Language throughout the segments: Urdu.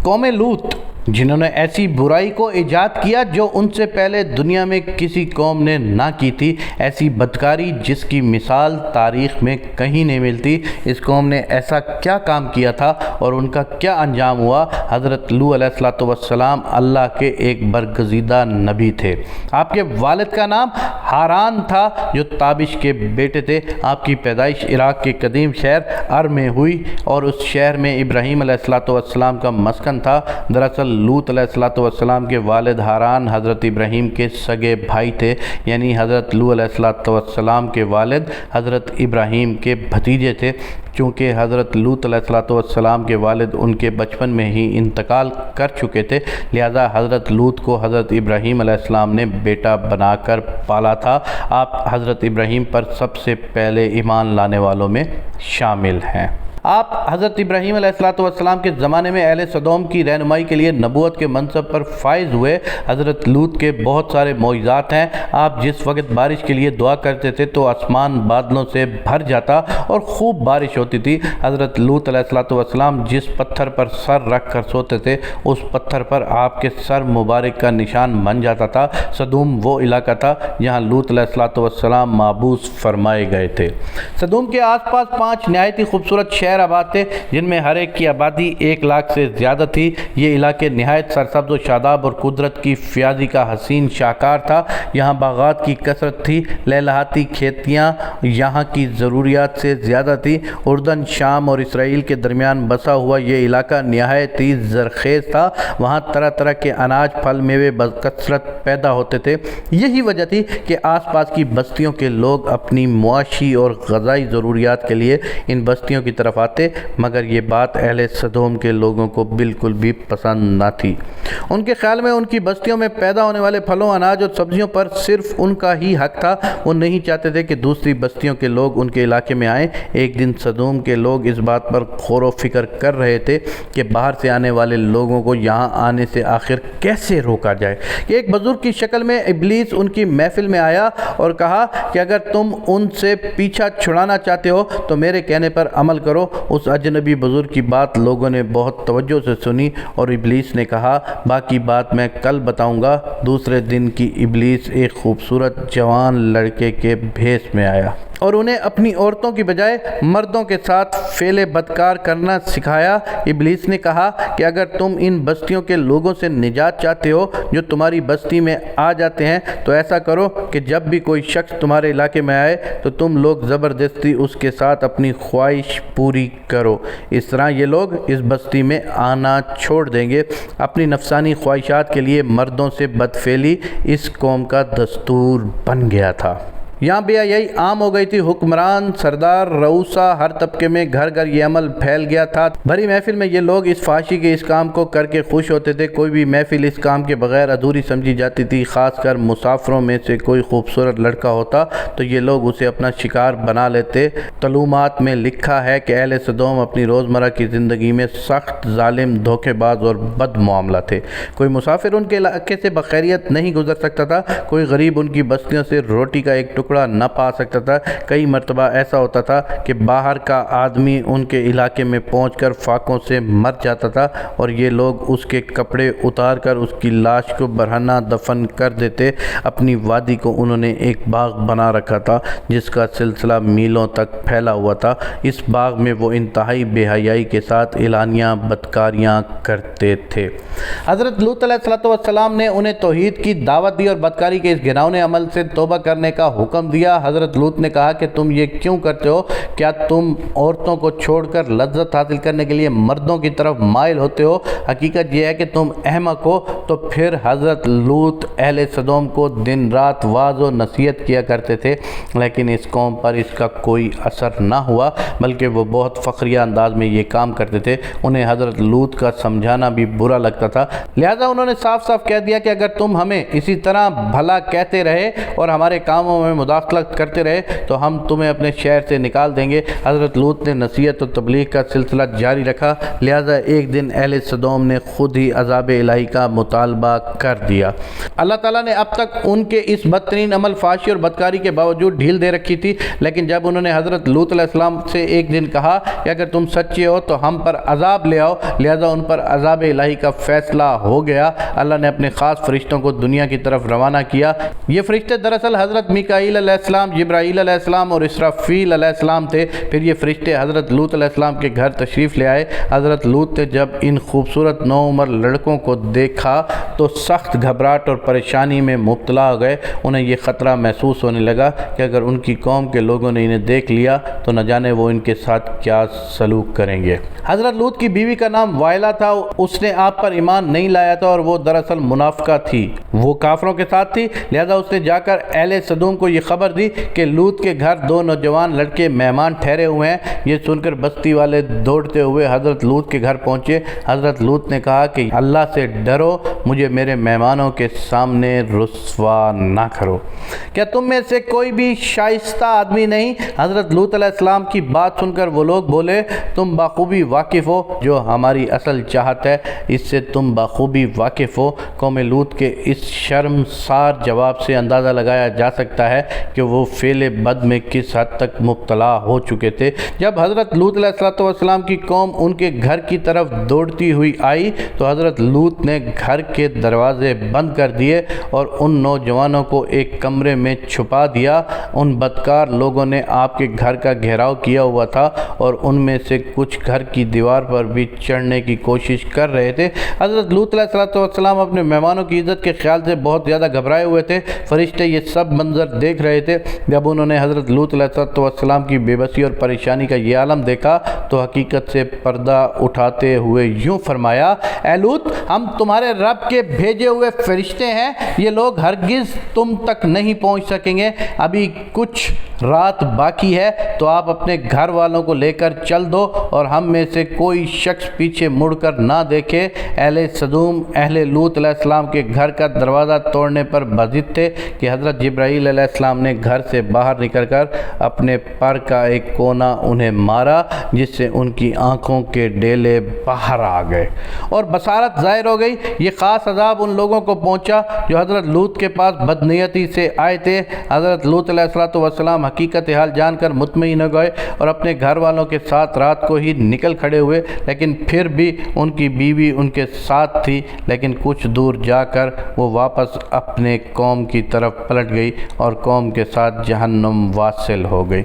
قوم لوط جنہوں نے ایسی برائی کو ایجاد کیا جو ان سے پہلے دنیا میں کسی قوم نے نہ کی تھی، ایسی بدکاری جس کی مثال تاریخ میں کہیں نہیں ملتی۔ اس قوم نے ایسا کیا کام کیا تھا اور ان کا کیا انجام ہوا؟ حضرت لوط علیہ السلام اللہ کے ایک برگزیدہ نبی تھے۔ آپ کے والد کا نام ہاران تھا جو تابش کے بیٹے تھے۔ آپ کی پیدائش عراق کے قدیم شہر ار میں ہوئی اور اس شہر میں ابراہیم علیہ السلام کا مسکن تھا۔ دراصل لوط علیہ السلام کے والد ہاران حضرت ابراہیم کے سگے بھائی تھے، یعنی حضرت لوط علیہ السلام کے والد حضرت ابراہیم کے بھتیجے تھے۔ چونکہ حضرت لوط علیہ السلام کے والد ان کے بچپن میں ہی انتقال کر چکے تھے، لہذا حضرت لوط کو حضرت ابراہیم علیہ السلام نے بیٹا بنا کر پالا تھا۔ آپ حضرت ابراہیم پر سب سے پہلے ایمان لانے والوں میں شامل ہیں۔ آپ حضرت ابراہیم علیہ السلام کے زمانے میں اہل سدوم کی رہنمائی کے لیے نبوت کے منصب پر فائز ہوئے۔ حضرت لوط کے بہت سارے معجزات ہیں۔ آپ جس وقت بارش کے لیے دعا کرتے تھے تو آسمان بادلوں سے بھر جاتا اور خوب بارش ہوتی تھی۔ حضرت لوط علیہ السلام جس پتھر پر سر رکھ کر سوتے تھے اس پتھر پر آپ کے سر مبارک کا نشان بن جاتا تھا۔ سدوم وہ علاقہ تھا جہاں لوط علیہ السلام محبوس فرمائے گئے تھے۔ سدوم کے آس پاس 5 نہایت ہی خوبصورت شہر آباد تھے جن میں ہر ایک کی آبادی 1 لاکھ سے زیادہ تھی۔ یہ علاقے نہایت سرسبز و شاداب اور قدرت کی فیاضی کا حسین شاہکار تھا۔ یہاں باغات کی کثرت تھی، لہلہاتی کھیتیاں یہاں کی ضروریات سے زیادہ تھی۔ اردن، شام اور اسرائیل کے درمیان بسا ہوا یہ علاقہ نہایت ہی زرخیز تھا۔ وہاں طرح طرح کے اناج، پھل، میوے بکثرت پیدا ہوتے تھے۔ یہی وجہ تھی کہ آس پاس کی بستیوں کے لوگ اپنی معاشی اور غذائی ضروریات کے لیے ان بستیوں کی طرف آتے، مگر یہ بات اہل سدوم کے لوگوں کو بالکل بھی پسند نہ تھی۔ ان کے خیال میں ان کی بستیوں میں پیدا ہونے والے پھلوں، اناج اور سبزیوں پر صرف ان کا ہی حق تھا۔ وہ نہیں چاہتے تھے کہ دوسری بستیوں کے لوگ ان کے علاقے میں آئیں۔ ایک دن سدوم کے لوگ اس بات پر غور و فکر کر رہے تھے کہ باہر سے آنے والے لوگوں کو یہاں آنے سے آخر کیسے روکا جائے کہ ایک بزرگ کی شکل میں ابلیس ان کی محفل میں آیا اور کہا کہ اگر تم ان سے پیچھا چھڑانا چاہتے ہو تو میرے کہنے پر عمل کرو۔ اس اجنبی بزرگ کی بات لوگوں نے بہت توجہ سے سنی اور ابلیس نے کہا باقی بات میں کل بتاؤں گا۔ دوسرے دن کی ابلیس ایک خوبصورت جوان لڑکے کے بھیس میں آیا اور انہیں اپنی عورتوں کی بجائے مردوں کے ساتھ فعل بدکار کرنا سکھایا۔ ابلیس نے کہا کہ اگر تم ان بستیوں کے لوگوں سے نجات چاہتے ہو جو تمہاری بستی میں آ جاتے ہیں تو ایسا کرو کہ جب بھی کوئی شخص تمہارے علاقے میں آئے تو تم لوگ زبردستی اس کے ساتھ اپنی خواہش پوری کرو۔ اس طرح یہ لوگ اس بستی میں آنا چھوڑ دیں گے۔ اپنی نفسانی خواہشات کے لیے مردوں سے بدفعلی اس قوم کا دستور بن گیا تھا۔ یہاں بے حیائی عام ہو گئی تھی۔ حکمران، سردار، رؤسا، ہر طبقے میں گھر گھر یہ عمل پھیل گیا تھا۔ بھری محفل میں یہ لوگ اس فحاشی کے اس کام کو کر کے خوش ہوتے تھے۔ کوئی بھی محفل اس کام کے بغیر ادھوری سمجھی جاتی تھی۔ خاص کر مسافروں میں سے کوئی خوبصورت لڑکا ہوتا تو یہ لوگ اسے اپنا شکار بنا لیتے۔ تعلیمات میں لکھا ہے کہ اہل سدوم اپنی روزمرہ کی زندگی میں سخت، ظالم، دھوکے باز اور بد معاملہ تھے۔ کوئی مسافر ان کے علاقے سے بخیریت نہیں گزر سکتا تھا۔ کوئی غریب ان کی بستیوں سے روٹی کا ایک ٹکڑا نہ پا سکتا تھا۔ کئی مرتبہ ایسا ہوتا تھا کہ باہر کا آدمی ان کے علاقے میں پہنچ کر فاقوں سے مر جاتا تھا اور یہ لوگ اس کے کپڑے اتار کر اس کی لاش کو برہنہ دفن کر دیتے۔ اپنی وادی کو انہوں نے ایک باغ بنا رکھا تھا جس کا سلسلہ میلوں تک پھیلا ہوا تھا۔ اس باغ میں وہ انتہائی بے حیائی کے ساتھ اعلانیہ بدکاریاں کرتے تھے۔ حضرت لوط علیہ السلام نے انہیں توحید کی دعوت دی اور بدکاری کے اس گھناؤنے عمل سے توبہ کرنے کا حکم دیا۔ حضرت لوط نے کہا کہ تم یہ کیوں کرتے ہو؟ کیا تم عورتوں کو چھوڑ کر لذت حاصل کرنے کے لیے مردوں کی طرف مائل ہوتے ہو؟ حقیقت یہ ہے کہ تم احمق ہو۔ تو پھر حضرت لوط اہل سدوم کو دن رات واعظ و نصیحت کیا کرتے تھے، لیکن اس قوم پر اس کا کوئی اثر نہ ہوا، بلکہ وہ بہت فخریہ انداز میں یہ کام کرتے تھے۔ انہیں حضرت لوط کا سمجھانا بھی برا لگتا تھا، لہذا انہوں نے صاف صاف کہہ دیا کہ اگر تم ہمیں اسی طرح بھلا کہتے رہے اور ہمارے کاموں میں مداخلت کرتے رہے تو ہم تمہیں اپنے شہر سے نکال دیں گے۔ حضرت لوط نے نصیحت و تبلیغ کا سلسلہ جاری رکھا، لہذا ایک دن اہل سدوم نے خود ہی عذاب الہی کا مطالبہ کر دیا۔ اللہ تعالیٰ نے اب تک ان کے اس بدترین عمل، فحاشی اور بدکاری کے باوجود ڈھیل دے رکھی تھی، لیکن جب انہوں نے حضرت لوط علیہ السلام سے ایک دن کہا کہ اگر تم سچے ہو تو ہم پر عذاب لے آؤ، لہذا ان پر عذاب الہی کا فیصلہ ہو گیا۔ اللہ نے اپنے خاص فرشتوں کو دنیا کی طرف روانہ کیا۔ یہ فرشتے دراصل حضرت میکائیل علیہ السلام، جبرائیل علیہ السلام اور اسرافیل علیہ السلام تھے۔ پھر یہ فرشتے حضرت لوط علیہ السلام کے گھر تشریف لے آئے۔ حضرت لوط نے جب ان خوبصورت نوعمر لڑکوں کو دیکھا تو سخت گھبراہٹ اور پریشانی میں مبتلا ہو گئے۔ انہیں یہ خطرہ محسوس ہونے لگا کہ اگر ان کی قوم کے لوگوں نے انہیں دیکھ لیا تو نہ جانے وہ ان کے ساتھ کیا سلوک کریں گے۔ حضرت لوط کی بیوی کا نام وائلہ تھا، اس نے آپ پر ایمان نہیں لایا تھا اور وہ دراصل منافقہ تھی، وہ کافروں کے ساتھ تھی، لہذا اس نے جا کر اہل سدوم کو یہ خبر دی کہ لوط کے گھر دو نوجوان لڑکے مہمان ٹھہرے ہوئے ہیں۔ یہ سن کر بستی والے دوڑتے ہوئے حضرت لوط کے گھر پہنچے۔ حضرت لوط نے کہا کہ اللہ سے ڈرو، مجھے میرے مہمانوں کے سامنے رسوا نہ کرو۔ کیا تم میں سے کوئی بھی شائستہ آدمی نہیں؟ حضرت لوط علیہ السلام کی بات سن کر وہ لوگ بولے، تم بخوبی واقف ہو جو ہماری اصل چاہت ہے، اس سے تم بخوبی واقف ہو۔ قوم لوط کے اس شرمسار جواب سے اندازہ لگایا جا سکتا ہے کہ وہ فعل بد میں کس حد تک مبتلا ہو چکے تھے۔ جب حضرت لوط علیہ السلام کی قوم ان کے گھر کی طرف دوڑتی ہوئی آئی تو حضرت لوط نے گھر کے دروازے بند کر دیے اور ان نوجوانوں کو ایک کمرے میں چھپا دیا۔ ان بدکار لوگوں نے آپ کے گھر کا گھیراؤ کیا ہوا تھا اور ان میں سے کچھ گھر کی دیوار پر بھی چڑھنے کی کوشش کر رہے تھے۔ حضرت لوط علیہ السلام اپنے مہمانوں کی عزت کے خیال سے بہت زیادہ گھبرائے ہوئے تھے۔ فرشتے یہ سب منظر دیکھ رہے تھے۔ جب انہوں نے حضرت لوط علیہ السلام کی بے بسی اور پریشانی کا یہ عالم دیکھا تو حقیقت سے پردہ اٹھاتے ہوئے یوں فرمایا، اے لوط، ہم تمہارے رب کے بھیجے ہوئے فرشتے ہیں، یہ لوگ ہرگز تم تک نہیں پہنچ سکیں گے۔ ابھی کچھ رات باقی ہے تو آپ اپنے گھر والوں کو لے کر چل دو اور ہم میں سے کوئی شخص پیچھے مڑ کر نہ دیکھے۔ اہل سدوم اہل لوط علیہ السلام کے گھر کا دروازہ توڑنے پر بضد تھے کہ حضرت جبرائیل علیہ السلام نے گھر سے باہر نکل کر اپنے پر کا ایک کونا انہیں مارا، جس سے ان کی آنکھوں کے ڈیلے باہر آ گئے اور بصارت ظاہر ہو گئی۔ یہ خاص عذاب ان لوگوں کو پہنچا جو حضرت لوط کے پاس بدنیتی سے آئے تھے۔ حضرت لوط علیہ السلام حقیقت حال جان کر مطمئن ہو گئے اور اپنے گھر والوں کے ساتھ رات کو ہی نکل کھڑے ہوئے، لیکن پھر بھی ان کی بیوی ان کے ساتھ تھی، لیکن کچھ دور جا کر وہ واپس اپنے قوم کی طرف پلٹ گئی اور قوم کے ساتھ جہنم واصل ہو گئی۔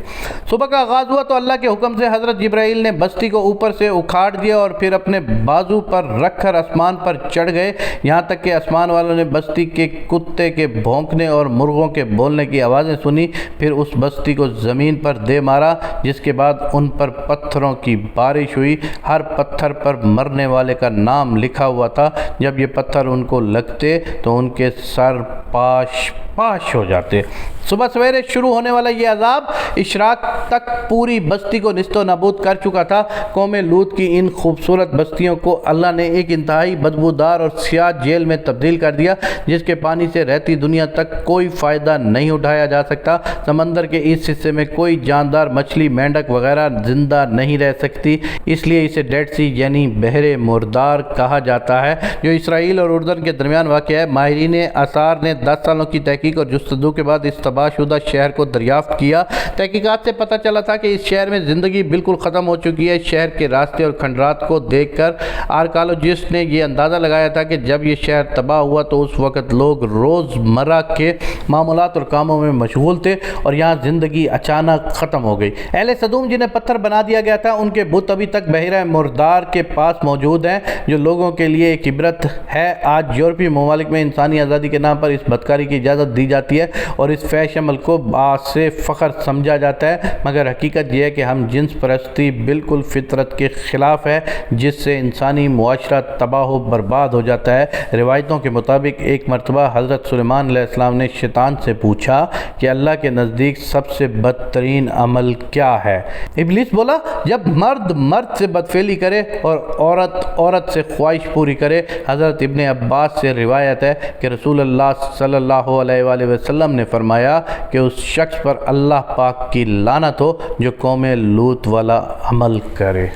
صبح کا آغاز ہوا تو اللہ کے حکم سے حضرت جبرائیل نے بستی کو اوپر سے اکھاڑ دیا اور پھر اپنے بازو پر رکھ کر آسمان پر چڑھ گئے، یہاں تک کہ آسمان والوں نے بستی کے کتے کے بھونکنے اور مرغوں کے بولنے کی آوازیں سنی۔ پھر اس بستی کو زمین پر دے مارا، جس کے بعد ان پر پتھروں کی بارش ہوئی۔ ہر پتھر پر مرنے والے کا نام لکھا ہوا تھا۔ جب یہ پتھر ان کو لگتے تو ان کے سر پاش ہو جاتے۔ صبح سویرے شروع ہونے والا یہ عذاب اشراق تک پوری بستی کو نیست و نابود کر چکا تھا۔ قوم لوط کی ان خوبصورت بستیوں کو اللہ نے ایک انتہائی بدبودار اور سیاہ جیل میں تبدیل کر دیا، جس کے پانی سے رہتی دنیا تک کوئی فائدہ نہیں اٹھایا جا سکتا۔ سمندر کے اس حصے میں کوئی جاندار مچھلی، مینڈک وغیرہ زندہ نہیں رہ سکتی، اس لیے اسے ڈیڈ سی یعنی بحر مردار کہا جاتا ہے، جو اسرائیل اور اردن کے درمیان واقع ہے۔ ماہرین آثار نے 10 سالوں کی تحقیق اور جستجو کے بعد اس تباہ شدہ شہر کو دریافت کیا۔ تحقیقات سے پتہ چلا تھا کہ اس شہر میں زندگی بالکل ختم ہو چکی ہے۔ شہر کے راستے اور کھنڈرات کو دیکھ کر آرکیالوجسٹ نے یہ اندازہ لگایا تھا کہ جب یہ شہر تباہ ہوا تو اس وقت لوگ روزمرہ کے معاملات اور کاموں میں مشغول تھے اور یہاں زندگی اچانک ختم ہو گئی۔ اہل سدوم جنہیں پتھر بنا دیا گیا تھا، ان کے بت ابھی تک بحیرہ مردار کے پاس موجود ہیں، جو لوگوں کے لیے ایک عبرت ہے۔ آج یورپی ممالک میں انسانی آزادی کے نام پر اس بدکاری کی اجازت دی جاتی ہے اور اس فحش عمل کو باعث فخر سمجھا جاتا ہے، مگر حقیقت یہ ہے کہ ہم جنس پرستی بالکل فطرت کے خلاف ہے، جس سے انسانی معاشرہ تباہ و برباد ہو جاتا ہے۔ روایتوں کے مطابق ایک مرتبہ حضرت سلیمان علیہ السلام نے شیطان سے پوچھا کہ اللہ کے نزدیک سب سے بدترین عمل کیا ہے؟ ابلیس بولا، جب مرد مرد سے بدفعلی کرے اور عورت عورت سے خواہش پوری کرے۔ حضرت ابن عباس سے روایت ہے کہ رسول اللہ صلی اللہ علیہ وآلہ وسلم نے فرمایا کہ اس شخص پر اللہ پاک کی لعنت ہو جو قوم لوط والا عمل کرے۔